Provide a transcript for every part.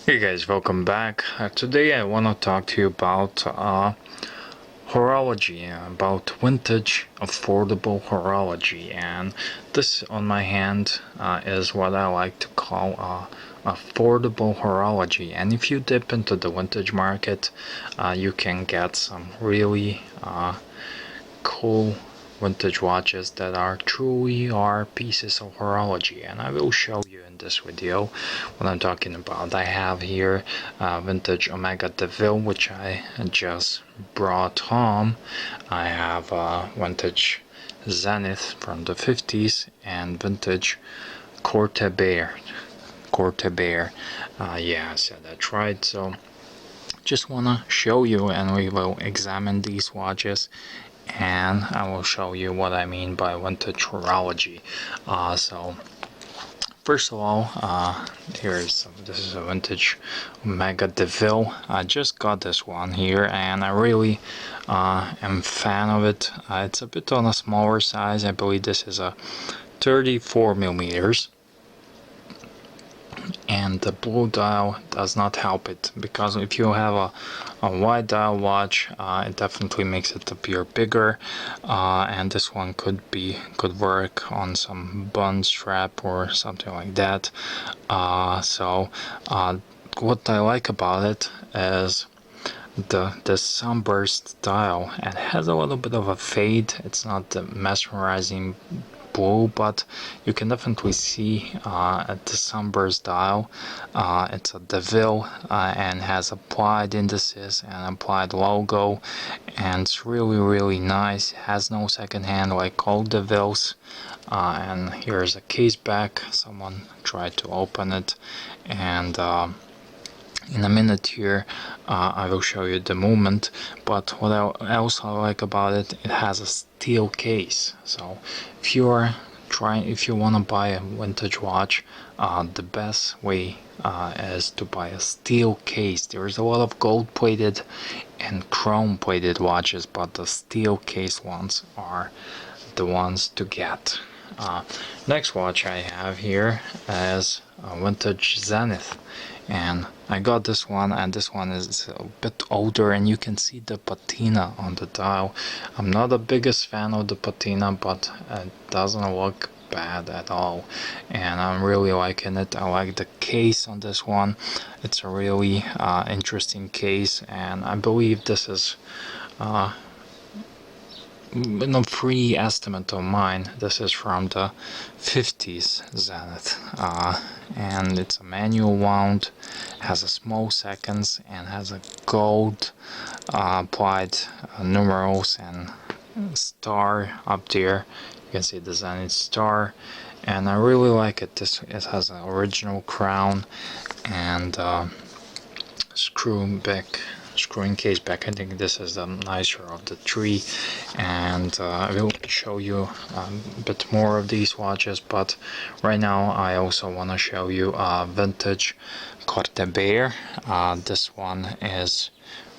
Hey guys, welcome back. Today I want to talk to you about horology, about vintage affordable horology, and this on my hand is what I like to call affordable horology. And if you dip into the vintage market, you can get some really cool vintage watches that are truly pieces of horology, and I will show you in this video what I'm talking about. I have here vintage Omega Deville, which I just brought home. I have vintage Zennith from the 50s and vintage Corte-Bear. Yeah, I said that's right. So just wanna show you, and we will examine these watches, and I will show you what I mean by vintage horology. So first of all, this is a vintage Omega Deville. I just got this one here, and I really am fan of it. It's a bit on a smaller size. I believe this is a 34 millimeters. And the blue dial does not help it, because if you have a wide dial watch, it definitely makes it appear bigger, and this one could work on some bun strap or something like that. What I like about it is the sunburst dial. It has a little bit of a fade. It's not the mesmerizing blue, but you can definitely see at the sunburst dial it's a Deville and has applied indices and applied logo, and it's really nice. It has no second hand like all Devilles. And here's a case back. Someone tried to open it, and in a minute here I will show you the movement. But what else I like about it, it has a steel case. So if you want to buy a vintage watch, the best way is to buy a steel case. There's a lot of gold plated and chrome plated watches, but the steel case ones are the ones to get. Next watch I have here is a vintage Zennith, and I got this one, and this one is a bit older, and you can see the patina on the dial. I'm not the biggest fan of the patina, but it doesn't look bad at all, and I'm really liking it. I like the case on this one. It's a really interesting case, and I believe this is no free estimate of mine. This is from the 50s Zennith, and it's a manual wound, has a small seconds, and has a gold applied numerals and star up there. You can see the Zennith star, and I really like it. It has an original crown and screwing case back. I think this is the nicer of the three, and I will show you a bit more of these watches, but right now I also want to show you a vintage Corte-Bear. This one is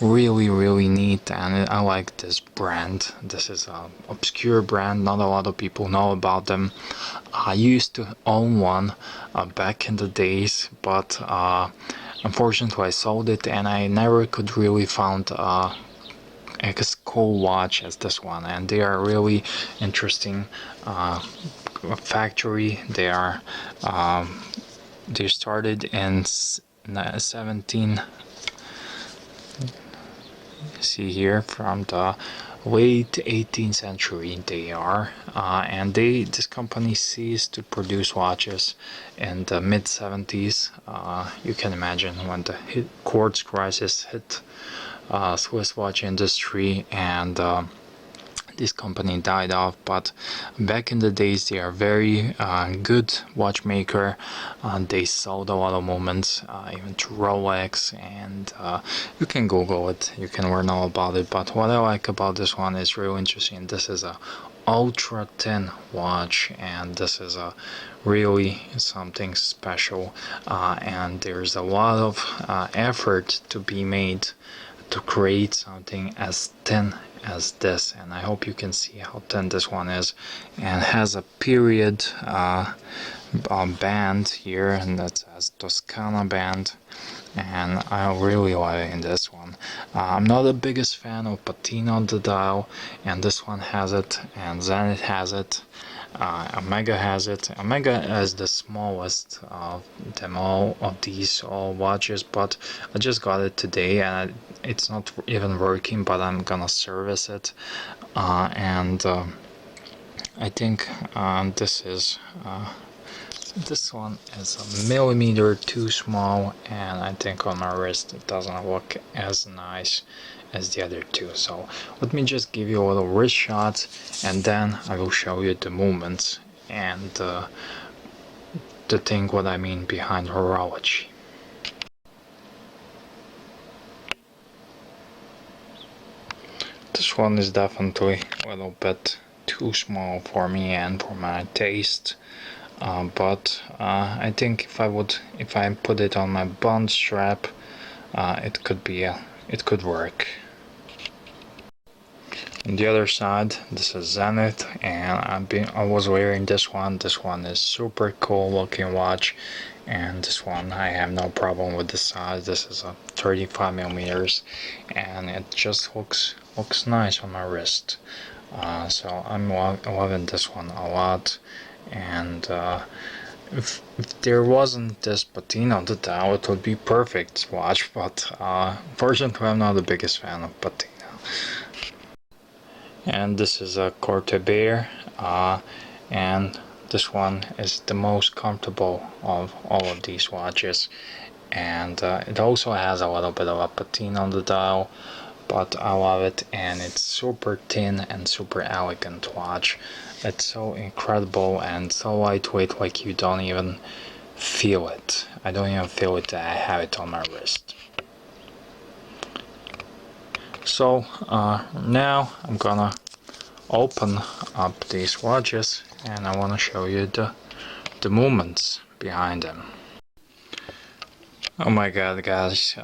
really neat, and I like this brand. This is an obscure brand, not a lot of people know about them. I used to own one back in the days, but unfortunately I sold it, and I never could really find as cool watch as this one. And they are really interesting factory. They started in 17, see here, from the late 18th century they are, and this company ceased to produce watches in the mid 70s. You can imagine when the quartz crisis hit Swiss watch industry, and this company died off. But back in the days they are very good watchmaker. They sold a lot of moments, even to Rolex, and you can Google it, you can learn all about it. But what I like about this one is really interesting. This is a ultra thin watch, and this is a really something special, and there's a lot of effort to be made to create something as thin as this, and I hope you can see how thin this one is, and has a period band here, and that says Toscana band, and I really like in this one. I'm not the biggest fan of patina on the dial, and this one has it, and Zennith has it. Omega has it. Omega is the smallest of them all, of these all watches, but I just got it today and it's not even working, but I'm gonna service it. And I think this one is a millimeter too small, and I think on my wrist it doesn't look as nice as the other two. So let me just give you a little wrist shot, and then I will show you the movements and the thing what I mean behind horology. This one is definitely a little bit too small for me and for my taste. But I think if I put it on my bond strap, it could work. On the other side, this is Zennith, and I was wearing this one. This one is super cool looking watch, and this one I have no problem with the size. This is a 35 millimeters, and it just looks nice on my wrist. So I'm loving this one a lot. And if there wasn't this patina on the dial, it would be perfect watch, but fortunately I'm not the biggest fan of patina. And this is a Corte Bear, and this one is the most comfortable of all of these watches, and it also has a little bit of a patina on the dial, but I love it, and it's super thin and super elegant watch. It's so incredible and so lightweight, like you don't even feel it. I don't even feel it that I have it on my wrist. So now I'm gonna open up these watches, and I want to show you the movements behind them. Oh my god, guys,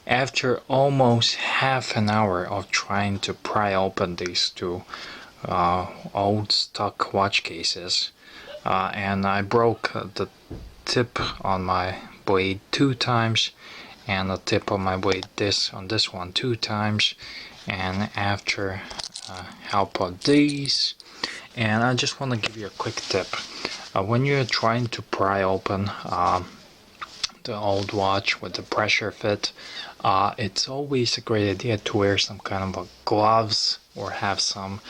after almost half an hour of trying to pry open these two old stock watch cases, and I broke the tip on my blade 2 times, and the tip of my blade on this one 2 times, and after help of these, and I just want to give you a quick tip. When you're trying to pry open the old watch with the pressure fit, it's always a great idea to wear some kind of gloves or have some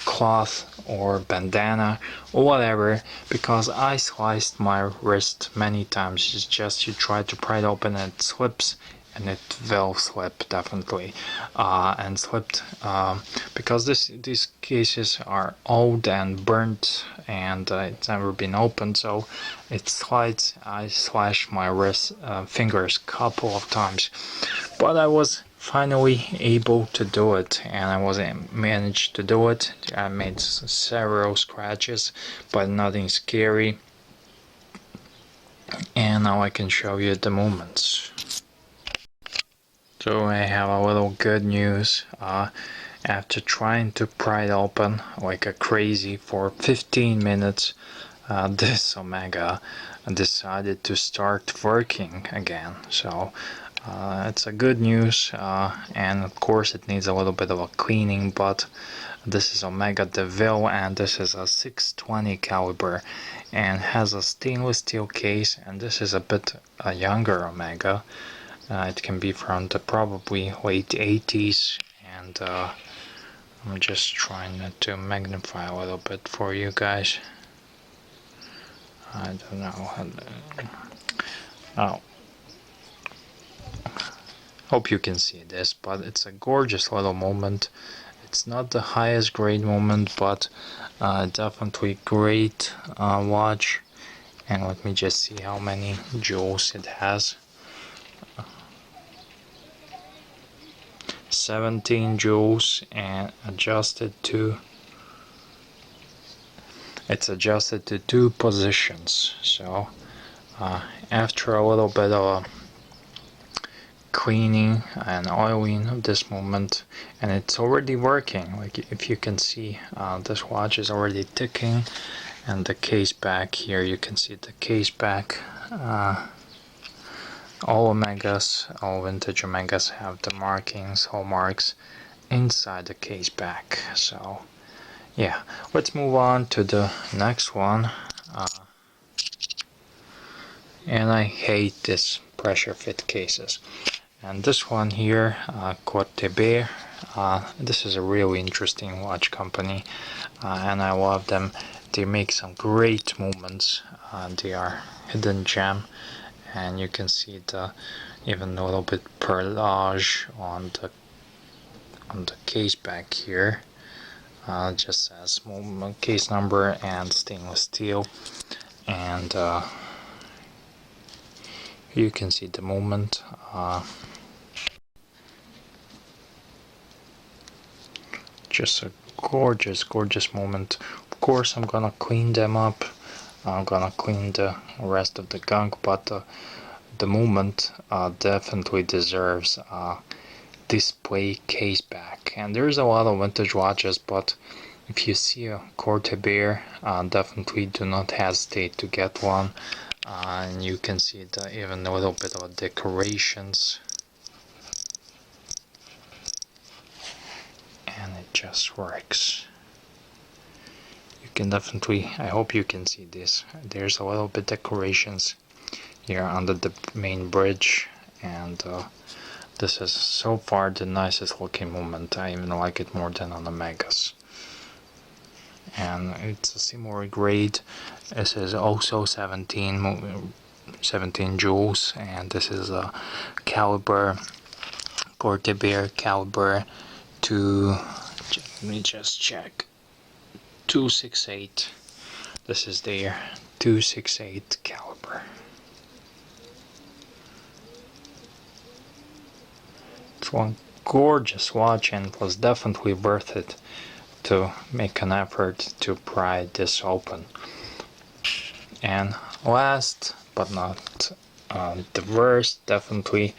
cloth or bandana or whatever, because I sliced my wrist many times. It's just you try to pry it open and it slips, and it will slip definitely, and slipped because these cases are old and burnt, and it's never been opened, so it slides. I slashed my wrist fingers a couple of times, but I was finally able to do it, and I was managed to do it. I made several scratches, but nothing scary, and now I can show you the movements. So I have a little good news. After trying to pry it open like a crazy for 15 minutes, this Omega decided to start working again. So it's a good news, and of course it needs a little bit of a cleaning, but this is Omega Deville, and this is a 620 caliber and has a stainless steel case, and this is a bit a younger Omega. It can be from the probably late 80s, and I'm just trying to magnify a little bit for you guys. I don't know. Oh, hope you can see this, but it's a gorgeous little moment. It's not the highest grade moment, but definitely great watch. And let me just see how many jewels it has. 17 jewels, and it's adjusted to 2 positions. So after a little bit of cleaning and oiling of this moment, and it's already working. Like if you can see, this watch is already ticking, And the case back here, you can see the case back. All Omegas, all vintage Omegas have the markings, hallmarks inside the case back. So yeah, let's move on to the next one. And I hate this pressure fit cases. And this one here, Deville, this is a really interesting watch company, and I love them. They make some great movements. They are hidden gem, and you can see the even a little bit perlage on the case back here. Just says case number and stainless steel, and you can see the movement. Just a gorgeous moment. Of course, I'm gonna clean them up. I'm gonna clean the rest of the gunk, but the movement definitely deserves display case back. And there's a lot of vintage watches, but if you see a Deville, definitely do not hesitate to get one. And you can see even a little bit of decorations, and it just works. You can definitely, I hope you can see this. There's a little bit decorations here under the main bridge, and this is so far the nicest looking movement. I even like it more than on the Omegas. And it's a similar grade. This is also 17 jewels, and this is a caliber, Deville caliber let me just check, 268. This is their 268 caliber. It's one gorgeous watch, and it was definitely worth it to make an effort to pry this open. And last but not the worst, definitely,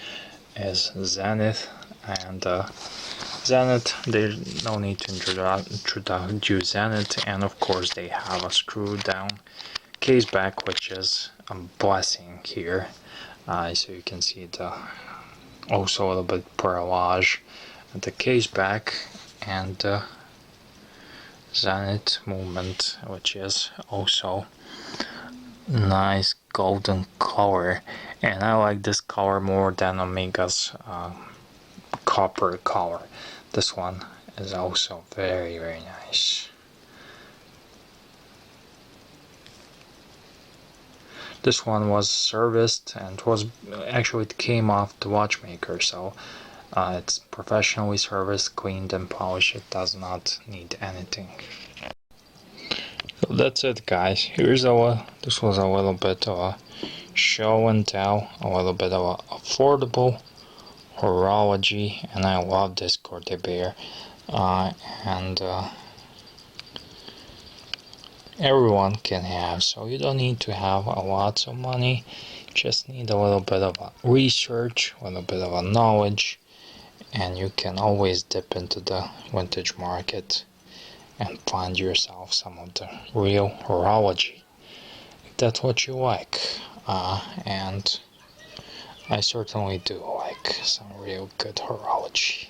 is Zennith. And Zennith, there's no need to introduce Zennith, and of course they have a screw down case back, which is a blessing here. So you can see also a little bit perlage at the case back, and Zennith movement, which is also nice golden color, and I like this color more than Omega's copper color. This one is also very nice. This one was serviced, and it came off the watchmaker, so it's professionally serviced, cleaned and polished. It does not need anything. So that's it, guys. This was a little bit of a show and tell, a little bit of a affordable horology, and I love this Deville, and everyone can have, so you don't need to have a lot of money, just need a little bit of a research, a little bit of a knowledge, and you can always dip into the vintage market and find yourself some of the real horology, if that's what you like. And I certainly do like some real good horology.